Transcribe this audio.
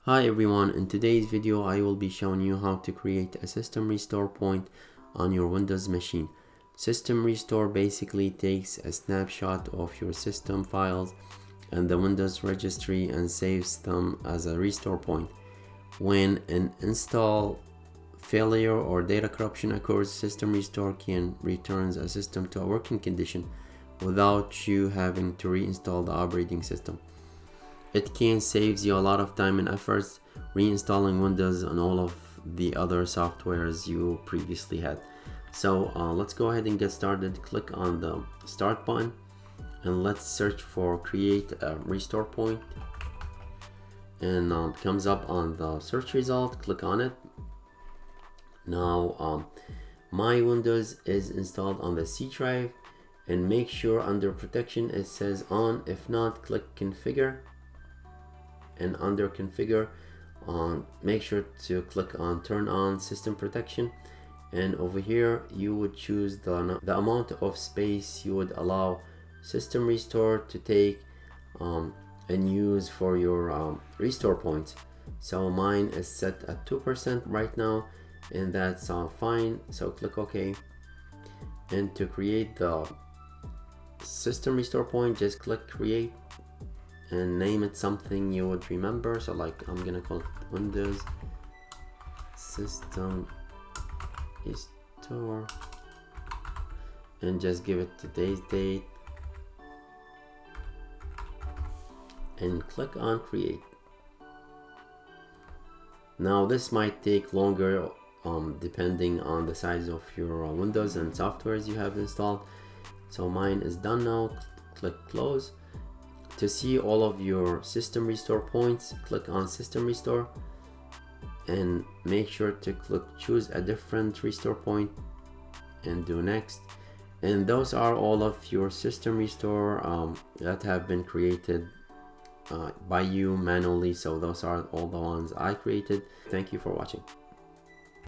Hi everyone, in today's video I will be showing you how to create a system restore point on your Windows machine. System restore basically takes a snapshot of your system files and the Windows registry and saves them as a restore point. When an install failure or data corruption occurs, system restore can return a system to a working condition without you having to reinstall the operating system. It can save you a lot of time and efforts reinstalling Windows and all of the other softwares you previously had. So let's go ahead and get started. Click on the start button and let's search for create a restore point, and it comes up on the search result. Click on it. Now my Windows is installed on the C drive, and make sure under protection it says on. If not, click configure, and under configure make sure to click on turn on system protection, and over here you would choose the amount of space you would allow system restore to take and use for your restore points. So mine is set at 2% right now, and that's fine. So click OK, and to create the system restore point just click create and name it something you would remember. So like I'm gonna call it Windows System Restore, and just give it today's date and click on create. Now this might take longer depending on the size of your Windows and softwares you have installed. So mine is done now. Click close. To see all of your system restore points, click on system restore and make sure to choose a different restore point and do next. And those are all of your system restore that have been created by you manually. So those are all the ones I created. Thank you for watching.